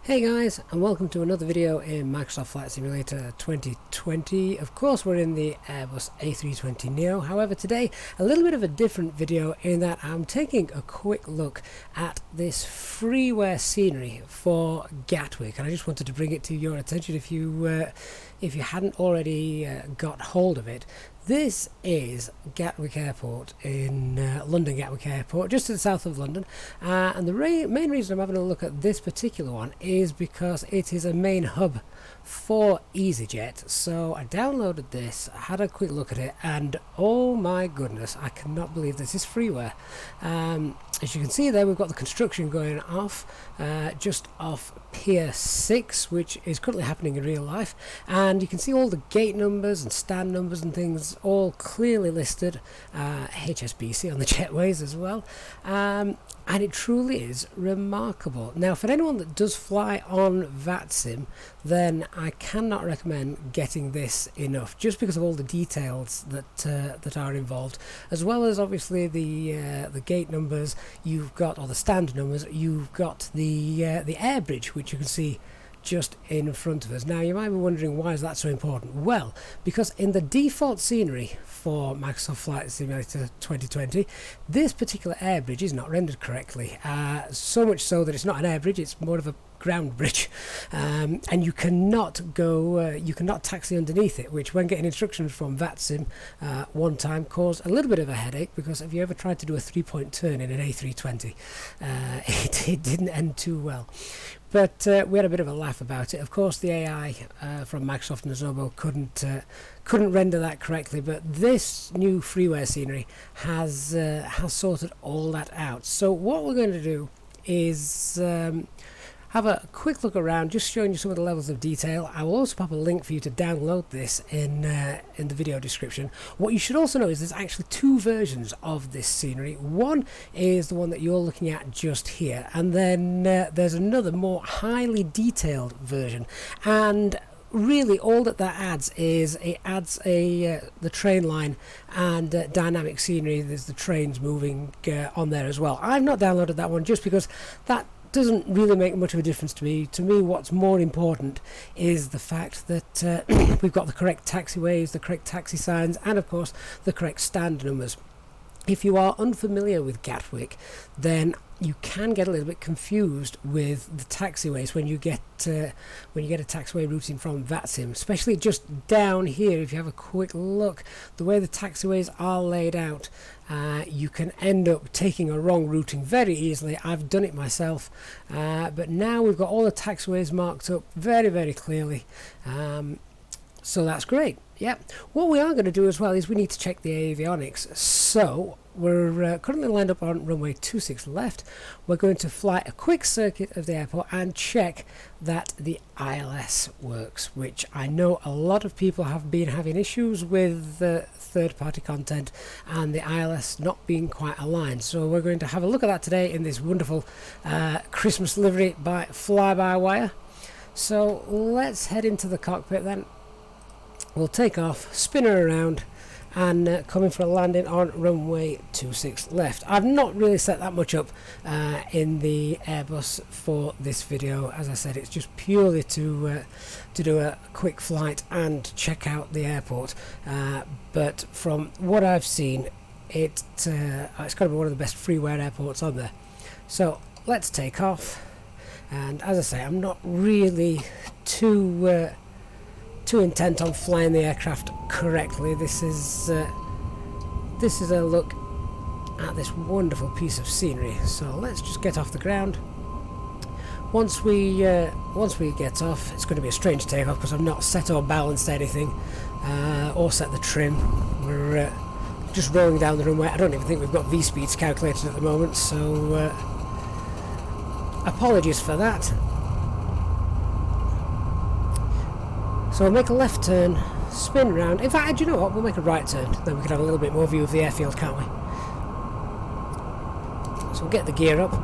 Hey guys, and welcome to another video in Microsoft Flight Simulator 2020. Of course, we're in the Airbus A320neo. However, today a little bit of a different video in that I'm taking a quick look at this freeware scenery for Gatwick, and I just wanted to bring it to your attention if you hadn't already got hold of it. This is Gatwick Airport in London Gatwick Airport, just to the south of London, and the main reason I'm having a look at this particular one is because it is a main hub for Easyjet. So I downloaded this, had a quick look at it, and oh my goodness, I cannot believe this is freeware. As you can see there, we've got the construction going off just off Pier 6, which is currently happening in real life, and you can see all the gate numbers and stand numbers and things all clearly listed, HSBC on the jetways as well, and it truly is remarkable. Now, for anyone that does fly on VATSIM, then I cannot recommend getting this enough, just because of all the details that are involved, as well as obviously the gate numbers. You've got, or the stand numbers, you've got the air bridge, which you can see just in front of us. Now, you might be wondering, why is that so important? Well, because in the default scenery for Microsoft Flight Simulator 2020, this particular air bridge is not rendered correctly. So much so that it's not an air bridge, it's more of a ground bridge, and you cannot taxi underneath it, which, when getting instructions from VATSIM one time, caused a little bit of a headache, because if you ever tried to do a 3-point turn in an A320, it didn't end too well. But we had a bit of a laugh about it. Of course, the AI from Microsoft and Azobo couldn't render that correctly, but this new freeware scenery has sorted all that out. So what we're going to do is have a quick look around, just showing you some of the levels of detail. I will also pop a link for you to download this in the video description. What you should also know is there's actually two versions of this scenery. One is the one that you're looking at just here, and then there's another more highly detailed version. And really, all that adds is it adds the train line and dynamic scenery. There's the trains moving on there as well. I've not downloaded that one just because that doesn't really make much of a difference to me. To me, what's more important is the fact that we've got the correct taxiways, the correct taxi signs, and of course the correct stand numbers. If you are unfamiliar with Gatwick, then you can get a little bit confused with the taxiways when you get a taxiway routing from VATSIM, especially just down here. If you have a quick look, the way the taxiways are laid out, you can end up taking a wrong routing very easily. I've done it myself, but now we've got all the taxiways marked up very, very clearly, so that's great. Yeah, what we are going to do as well is we need to check the avionics. So we're currently lined up on runway 26 left. We're going to fly a quick circuit of the airport and check that the ILS works, which I know a lot of people have been having issues with third-party content and the ILS not being quite aligned. So we're going to have a look at that today in this wonderful Christmas livery by fly-by-wire. So let's head into the cockpit then. We'll take off, spin her around, and come in for a landing on runway 26 left. I've not really set that much up in the Airbus for this video. As I said, it's just purely to do a quick flight and check out the airport. But from what I've seen, it's got to be one of the best freeware airports on there. So let's take off. And as I say, I'm not really too intent on flying the aircraft correctly. This is a look at this wonderful piece of scenery. So let's just get off the ground. Once we get off, it's going to be a strange takeoff because I've not set or balanced anything or set the trim. We're just rolling down the runway. I don't even think we've got V-speeds calculated at the moment, so apologies for that. So we'll make a left turn, spin round. In fact, do you know what? We'll make a right turn. Then we can have a little bit more view of the airfield, can't we? So we'll get the gear up.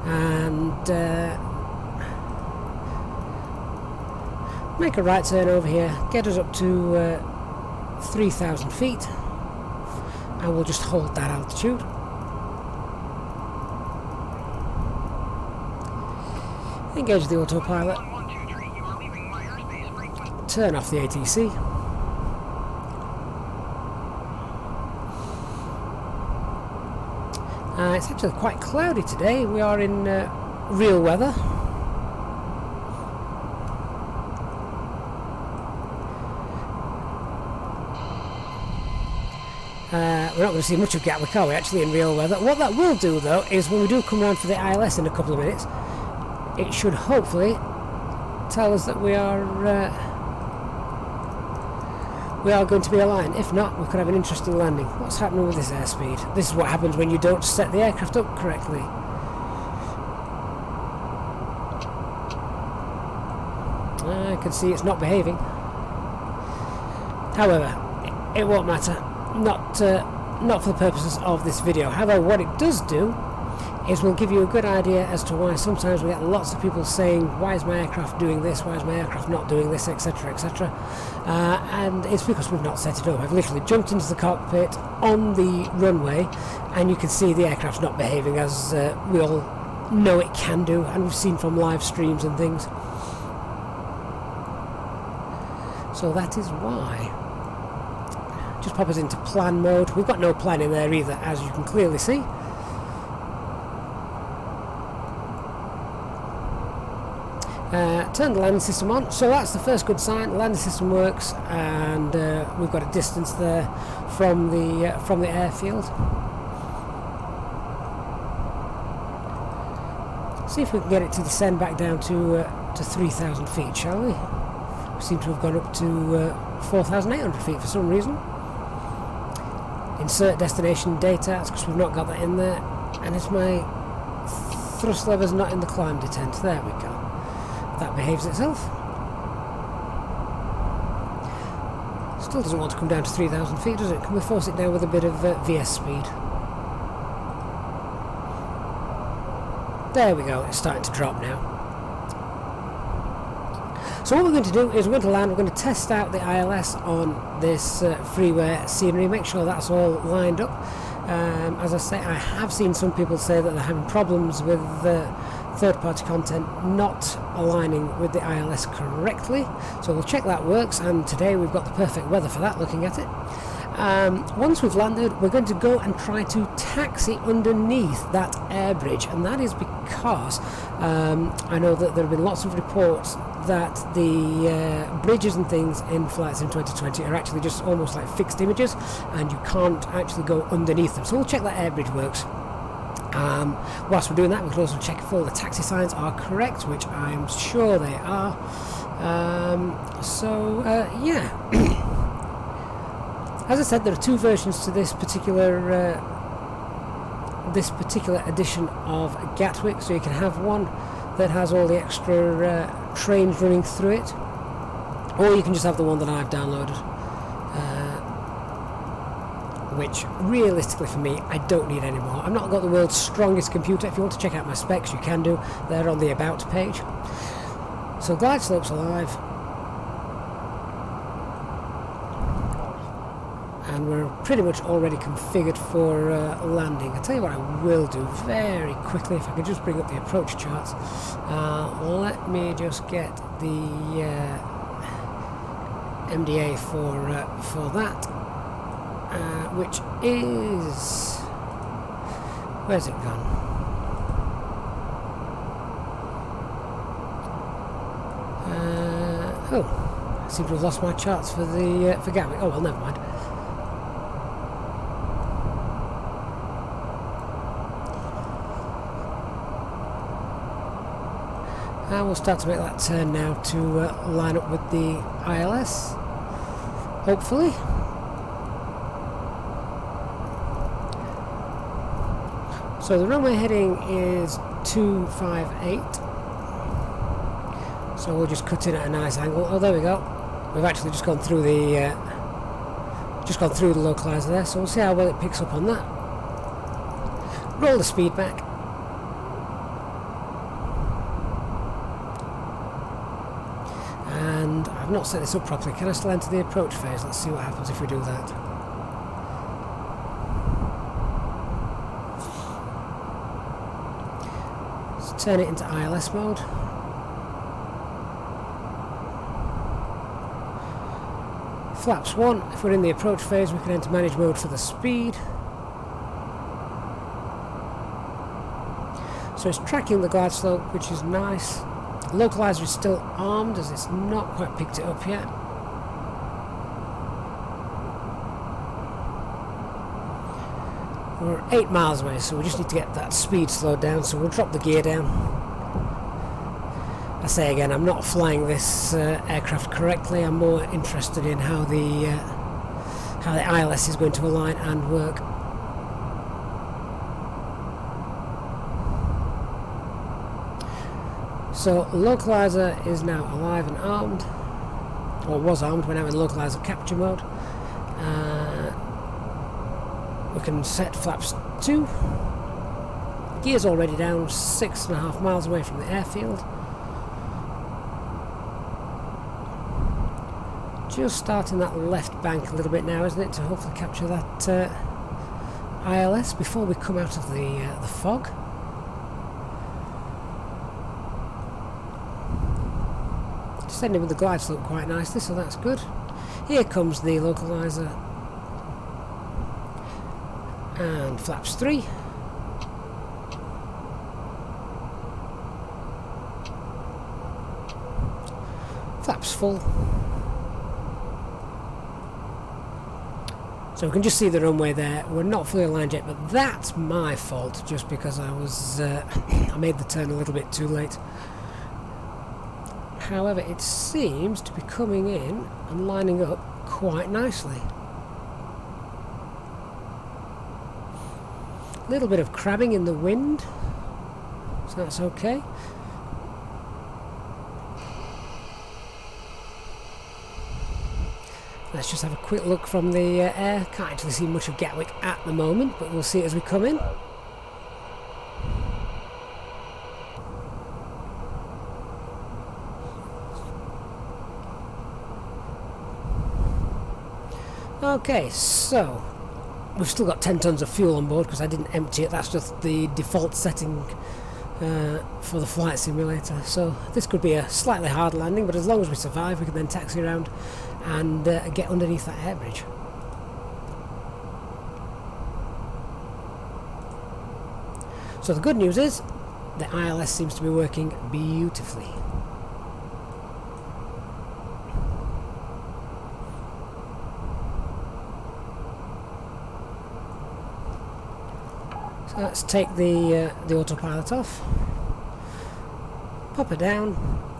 And make a right turn over here. Get us up to 3,000 feet. And we'll just hold that altitude. Engage the autopilot. Turn off the ATC. It's actually quite cloudy today. We are in real weather. We're not going to see much of Gatwick, are we, actually, in real weather. What that will do, though, is when we do come round for the ILS in a couple of minutes, it should hopefully tell us that we are going to be aligned. If not, we could have an interesting landing. What's happening with this airspeed? This is what happens when you don't set the aircraft up correctly. I can see it's not behaving. However, it won't matter. Not for the purposes of this video. However, what it does do is will give you a good idea as to why sometimes we get lots of people saying, why is my aircraft doing this, why is my aircraft not doing this, etc, etc. And it's because we've not set it up. I've literally jumped into the cockpit on the runway and you can see the aircraft's not behaving as we all know it can do, and we've seen from live streams and things. So that is why. Just pop us into plan mode. We've got no plan in there either, as you can clearly see. Turn the landing system on, so that's the first good sign. The landing system works, and we've got a distance there from the airfield. See if we can get it to descend back down to 3,000 feet, shall we? We seem to have gone up to 4,800 feet for some reason. Insert destination data, that's because we've not got that in there, and it's my thrust lever's not in the climb detent. There we go. That behaves itself. Still doesn't want to come down to 3,000 feet, does it? Can we force it down with a bit of VS speed? There we go, it's starting to drop now. So what we're going to do is we're going to land, we're going to test out the ILS on this Freeware scenery, make sure that's all lined up. As I say, I have seen some people say that they're having problems with third-party content not aligning with the ILS correctly, so we'll check that works, and today we've got the perfect weather for that, looking at it. Once we've landed, we're going to go and try to taxi underneath that air bridge, and that is because I know that there have been lots of reports that the bridges and things in flights in 2020 are actually just almost like fixed images, and you can't actually go underneath them. So we'll check that air bridge works. Whilst we're doing that, we can also check if all the taxi signs are correct, which I'm sure they are. Yeah. As I said, there are two versions to this particular edition of Gatwick. So you can have one that has all the extra trains running through it, or you can just have the one that I've downloaded, which realistically for me I don't need anymore. I've not got the world's strongest computer. If you want to check out my specs, you can do. They're on the About page. So glide slope's alive, and we're pretty much already configured for landing. I'll tell you what I will do very quickly, if I could just bring up the approach charts. Let me just get the MDA for that, which is... where's it gone? Oh, I seem to have lost my charts for the for Gatwick. Oh well, never mind. And we'll start to make that turn now to line up with the ILS, hopefully. So the runway heading is 258. So we'll just cut in at a nice angle. Oh, there we go. We've actually just gone through the localizer there. So we'll see how well it picks up on that. Roll the speed back. And I've not set this up properly. Can I still enter the approach phase? Let's see what happens if we do that. Let's turn it into ILS mode. Flaps 1, if we're in the approach phase we can enter manage mode for the speed. So it's tracking the glide slope, which is nice. Localizer is still armed as it's not quite picked it up yet. We're 8 miles away, so we just need to get that speed slowed down, so we'll drop the gear down. I say again, I'm not flying this aircraft correctly. I'm more interested in how the ILS is going to align and work. So localizer is now alive and armed, or was armed when I was in localizer capture mode. We can set flaps 2. Gear's already down 6.5 miles away from the airfield. Just starting that left bank a little bit now, isn't it, to hopefully capture that ILS before we come out of the fog. Descending with the glide slope quite nicely, so that's good. Here comes the localizer. And flaps 3. Flaps full. So we can just see the runway there. We're not fully aligned yet, but that's my fault, just because I was I made the turn a little bit too late. However, it seems to be coming in and lining up quite nicely. A little bit of crabbing in the wind, so that's okay. Let's just have a quick look from the air. Can't actually see much of Gatwick at the moment, but we'll see it as we come in. Okay, so we've still got 10 tons of fuel on board because I didn't empty it. That's just the default setting for the flight simulator. So this could be a slightly hard landing, but as long as we survive, we can then taxi around and get underneath that air bridge. So the good news is the ILS seems to be working beautifully. Let's take the autopilot off, pop it down,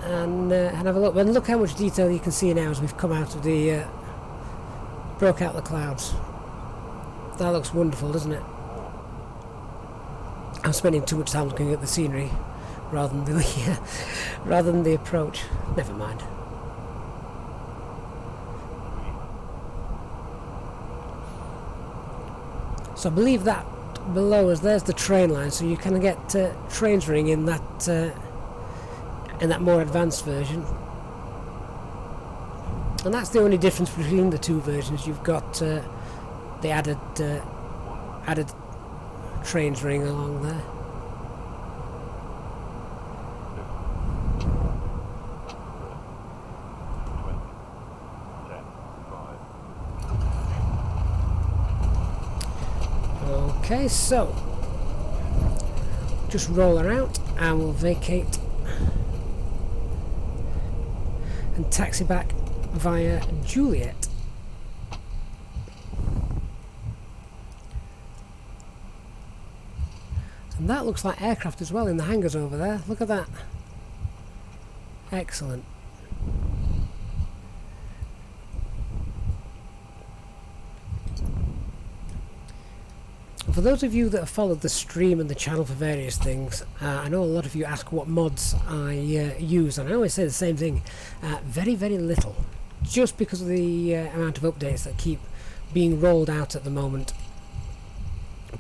and have a look. And look how much detail you can see now as we've come out of the broke out the clouds. That looks wonderful, doesn't it? I'm spending too much time looking at the scenery rather than the rather than the approach. Never mind. So I believe that below us there's the train line, so you can get trains running in that more advanced version, and that's the only difference between the two versions. You've got the added trains running along there. Okay, so just roll her out and we'll vacate and taxi back via Juliet. And that looks like aircraft as well in the hangars over there. Look at that. Excellent. For those of you that have followed the stream and the channel for various things, I know a lot of you ask what mods I use, and I always say the same thing, very, very little, just because of the amount of updates that keep being rolled out at the moment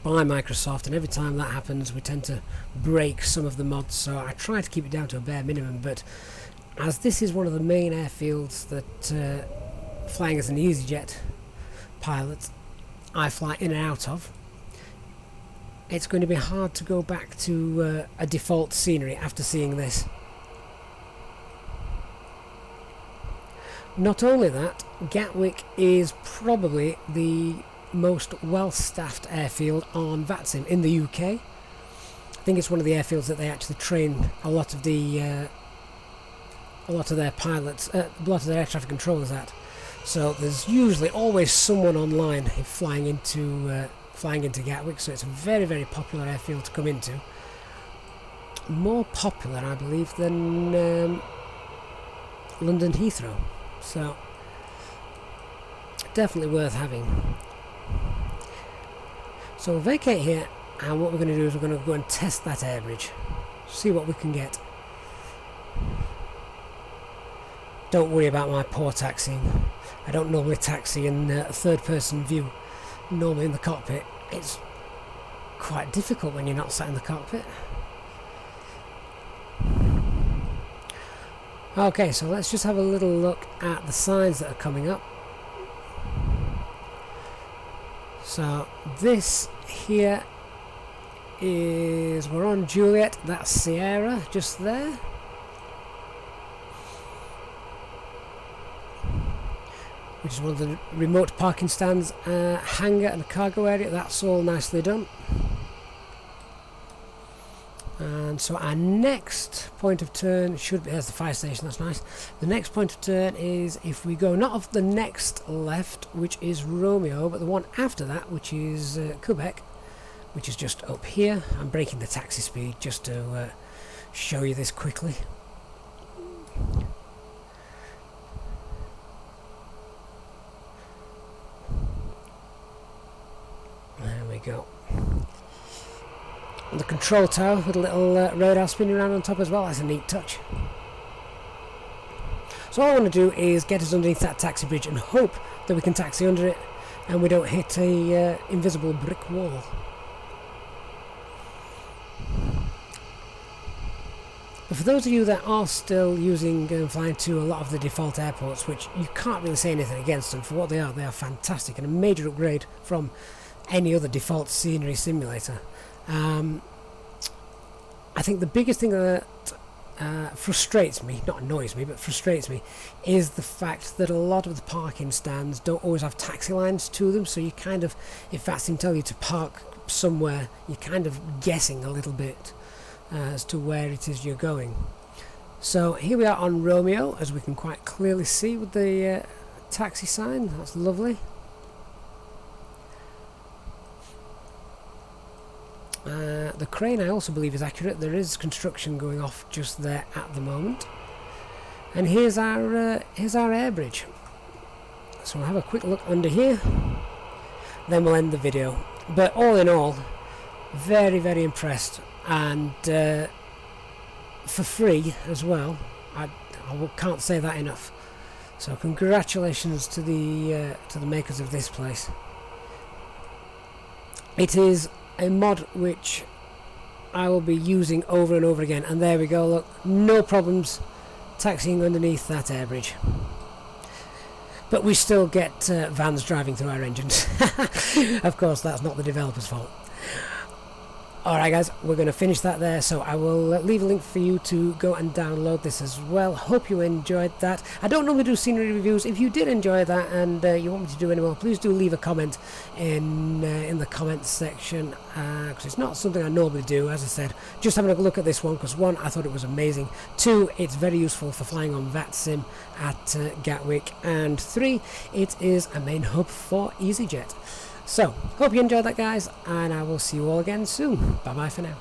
by Microsoft, and every time that happens we tend to break some of the mods, so I try to keep it down to a bare minimum. But as this is one of the main airfields that flying as an Easyjet pilot I fly in and out of, it's going to be hard to go back to a default scenery after seeing this. Not only that, Gatwick is probably the most well-staffed airfield on VATSIM in the UK. I think it's one of the airfields that they actually train a lot of their pilots, a lot of their air traffic controllers at. So there's usually always someone online flying into Gatwick. So it's a very, very popular airfield to come into. More popular, I believe, than London Heathrow. So definitely worth having. So we'll vacate here, and what we're going to do is we're going to go and test that air bridge, see what we can get. Don't worry about my poor taxiing. I don't normally taxi in a third-person view. Normally in the cockpit. It's quite difficult when you're not sat in the cockpit. Okay, so let's just have a little look at the signs that are coming up. So this here is, we're on Juliet, that's Sierra just there. Which is one of the remote parking stands, hangar and cargo area, that's all nicely done. And so our next point of turn should be, there's the fire station, that's nice. The next point of turn is, if we go not off the next left, which is Romeo, but the one after that, which is Quebec, which is just up here. I'm breaking the taxi speed just to show you this quickly. There we go. And the control tower with a little radar spinning around on top as well. That's a neat touch. So all I want to do is get us underneath that taxi bridge and hope that we can taxi under it and we don't hit a invisible brick wall. But for those of you that are still using and flying to a lot of the default airports, which you can't really say anything against them for what they are fantastic and a major upgrade from any other default scenery simulator. I think the biggest thing that frustrates me, not annoys me, but frustrates me, is the fact that a lot of the parking stands don't always have taxi lines to them, so you kind of, if VATSIM tell you to park somewhere, you're kind of guessing a little bit as to where it is you're going. So here we are on Romeo, as we can quite clearly see with the taxi sign. That's lovely. The crane I also believe is accurate. There is construction going off just there at the moment. And here's our air bridge. So we'll have a quick look under here, then we'll end the video. But all in all, very, very impressed, and for free as well. I can't say that enough. So congratulations to the makers of this place. It is a mod which I will be using over and over again, and there we go, look, no problems taxiing underneath that air bridge. But we still get vans driving through our engines. Of course, that's not the developer's fault. Alright guys, we're going to finish that there, so I will leave a link for you to go and download this as well. Hope you enjoyed that. I don't normally do scenery reviews. If you did enjoy that and you want me to do any more, please do leave a comment in the comments section, because it's not something I normally do. As I said, just having a look at this one, because one, I thought it was amazing, two, it's very useful for flying on VATSIM at Gatwick, and three, it is a main hub for Easyjet. So, hope you enjoyed that guys, and I will see you all again soon. Bye bye for now.